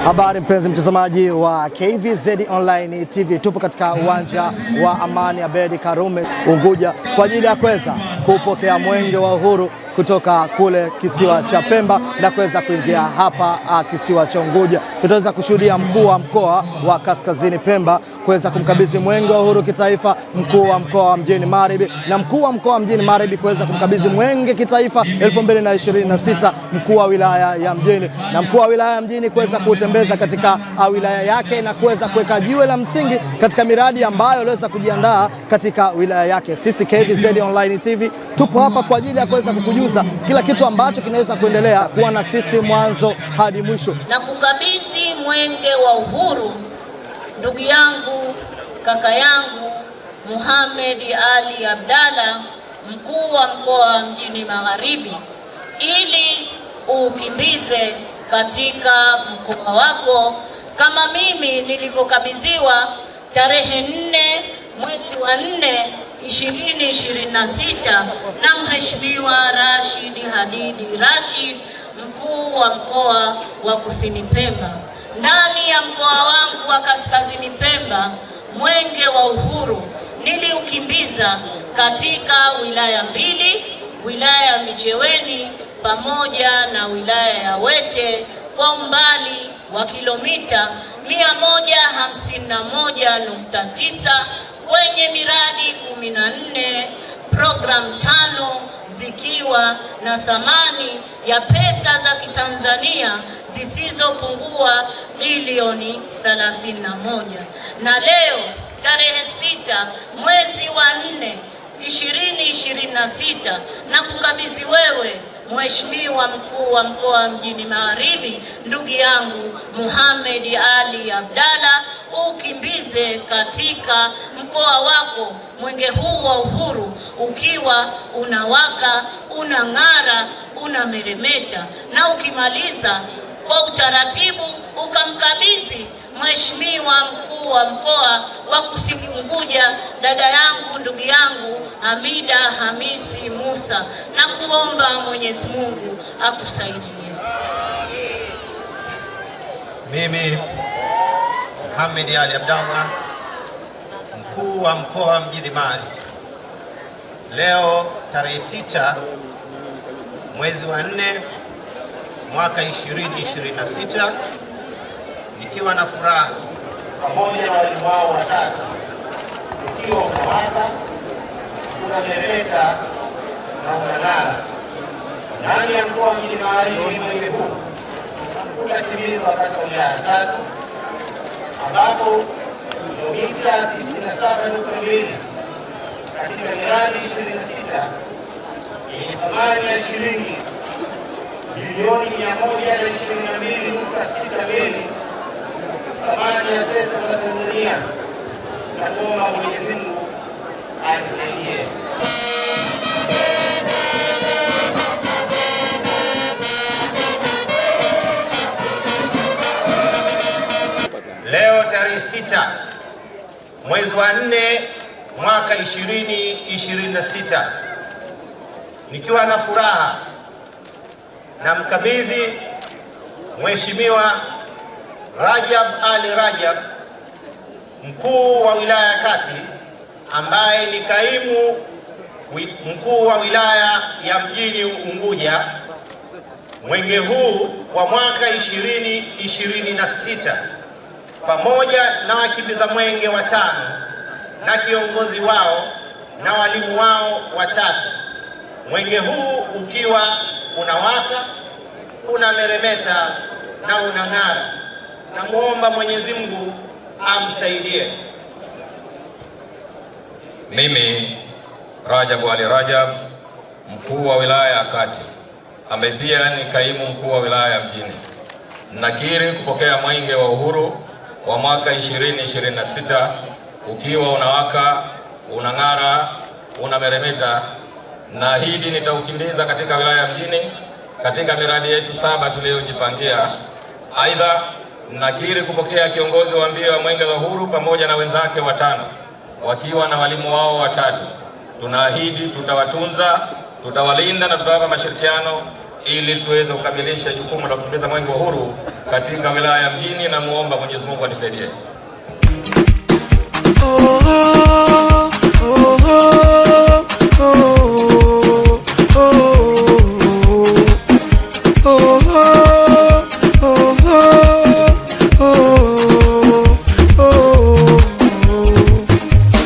Habari mpenzi mtazamaji wa KVZ Online TV, tupo katika uwanja wa Amani Abeid Karume Unguja kwa ajili ya kuweza kupokea mwenge wa uhuru kutoka kule kisiwa cha Pemba na kuweza kuingia hapa kisiwa cha Unguja. Tutaweza kushuhudia mkuu wa mkoa wa Kaskazini Pemba kuweza kumkabidhi mwenge wa uhuru kitaifa mkuu wa mkoa wa Mjini Magharibi, na mkuu wa mkoa wa Mjini Magharibi kuweza kumkabidhi mwenge kitaifa 2026 mkuu wa wilaya ya Mjini, na mkuu wa wilaya ya Mjini kuweza kutembeza katika wilaya yake na kuweza kuweka jiwe la msingi katika miradi ambayo aliweza kujiandaa katika wilaya yake. Sisi KVZ Online TV tupo hapa kwa ajili ya kuweza kukujuza kila kitu ambacho kinaweza kuendelea kuwa na sisi mwanzo hadi mwisho. Na kukabidhi mwenge wa uhuru ndugu yangu, kaka yangu Mohamed Ali Abdalla, mkuu wa mkoa wa Mjini Magharibi, ili ukimbize katika mkoa wako kama mimi nilivyokabidhiwa tarehe 4 mwezi wa 4 2026 na Mheshimiwa Rashid Hadidi Rashid, mkuu wa mkoa wa Kusini Pemba. Ndani ya mkoa wangu wa Kaskazini Pemba, mwenge wa uhuru niliukimbiza katika wilaya mbili, wilaya ya Micheweni pamoja na wilaya ya Wete kwa umbali wa kilomita 151.9 kwenye miradi 14, program 5 zikiwa na thamani ya pesa za Kitanzania zisizopungua bilioni 31. Na leo tarehe 6 mwezi wa 4 2026 na kukabidhi wewe Mheshimiwa mkuu wa mkoa wa Mjini Magharibi, ndugu yangu Mohamed Ali Abdalla, ukimbize katika mkoa wako mwenge huu wa uhuru ukiwa unawaka, unang'ara, unameremeta, na ukimaliza kwa utaratibu ukamkabidhi Mheshimiwa mkuu wa mkoa wa Kusini Unguja, dada yangu, ndugu yangu Hamida Hamisi Musa, na kuomba Mwenyezi Mungu akusaidie. Mimi Mohamed Ali Abdalla, mkuu wa mkoa wa Mjini Magharibi, leo tarehe 6 mwezi wa 4 mwaka 2026, nikiwa na furaha pamoja na walimu wao watatu, ukiwa unawaka, unameremeta na unang'ara ndani ya mkoa wa Mjini Magharibi. Mwenge huu utatimizwa wakati wa wilaya tatu, ambapo kilomita 97.2 katika miradi 26 yenye thamani ya shilingi bilioni 122.62 thamani ya pesa za Tanzania, na kuomba Mwenyezi Mungu atusaidie. Leo tarehe 6 mwezi wa 4 mwaka 2026, nikiwa na furaha na mkabidhi Mheshimiwa Rajab Ali Rajab, mkuu wa wilaya ya Kati, ambaye ni kaimu mkuu wa wilaya ya Mjini Unguja, mwenge huu wa mwaka 2026 pamoja na wakimbiza mwenge watano na kiongozi wao na walimu wao watatu. Mwenge huu ukiwa unawaka, unameremeta na unang'ara, na muomba Mwenyezi Mungu amsaidie. Mimi Rajab Ali Rajab, mkuu wa wilaya ya Kati, ambaye pia ni kaimu mkuu wa wilaya ya Mjini, nakiri kupokea mwenge wa uhuru wa mwaka 2026 ukiwa unawaka, unang'ara, unameremeta, na hili nitaukimbiza katika wilaya ya Mjini katika miradi yetu 7 tuliyojipangia. Aidha, nakiri kupokea kiongozi wa mbio ya mwenge wa uhuru pamoja na wenzake watano wakiwa na walimu wao watatu. Tunaahidi tutawatunza, tutawalinda na tutawapa mashirikiano ili tuweze kukamilisha jukumu la kukimbiza mwenge wa uhuru katika wilaya ya Mjini, na muomba Mwenyezi Mungu anisaidie.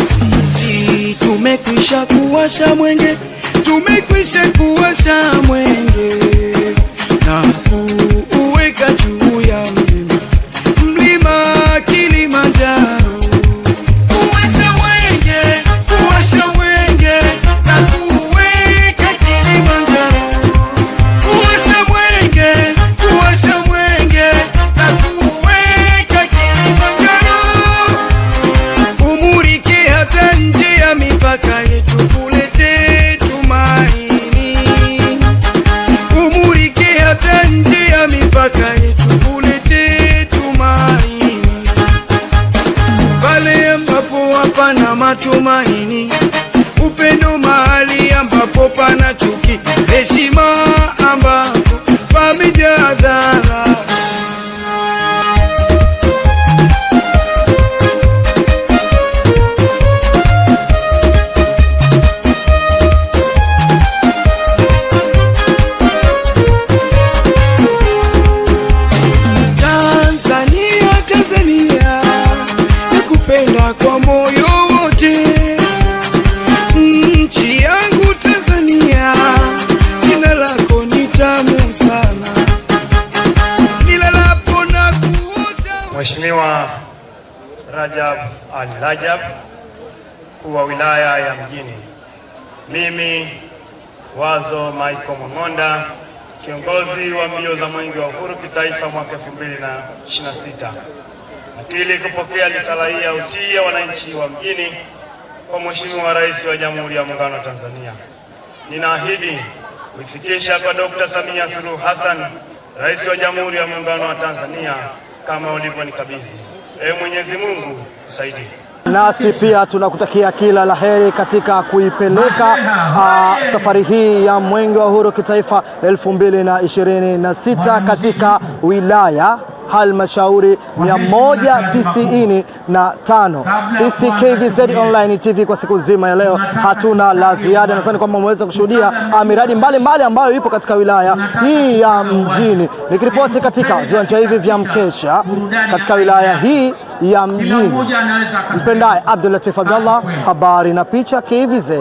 Sisi tumekwisha kuwasha mwenge, tumekwisha kuwasha mwenge na kuuweka juu ya mlima Kilimanjaro. Kuwasha mwenge na kuuweka Kilimanjaro. Kuwasha mwenge na kuuweka Kilimanjaro. Umurike hata nje ya mipaka yetu, kulete tumaini. Umurike hata nje ya mipaka yetu, kulete tumaini. Pale ambapo hapana matumaini, upendo mahali ambapo pana chuki, heshima ambapo pamejaa dharau. Tanzania, nakupenda kwa moyo wote. Nchi yangu Tanzania, jina lako ni tamu sana, nilalapo na kuota. Mheshimiwa Rajab Ali Rajab, mkuu wa wilaya ya Mjini, mimi Wazo Michael Mwang'onda, kiongozi wa mbio za mwenge wa uhuru kitaifa mwaka 2026, nakili kupokea risala hii ya utii ya wananchi wa Mjini kwa Mheshimiwa Rais wa Jamhuri ya Muungano wa Tanzania. Ninaahidi kuifikisha kwa Dr. Samia Suluhu Hassan, Rais wa Jamhuri ya Muungano wa Tanzania, kama ulivyonikabidhi. Mwenyezi Mungu tusaidie. Nasi pia tunakutakia kila laheri katika kuipeleka safari hii ya mwenge wa uhuru kitaifa 2026 katika wilaya halmashauri 195. Sisi KVZ Online TV kwa siku nzima ya leo hatuna la ziada. Nadhani kwamba mmeweza kushuhudia miradi mbalimbali ambayo ipo katika wilaya hii ya Mjini. Nikiripoti katika viwanja hivi vya mkesha katika wilaya hii ya Mjini, mpendaye Abdul Latif Abdallah, habari na picha KVZ.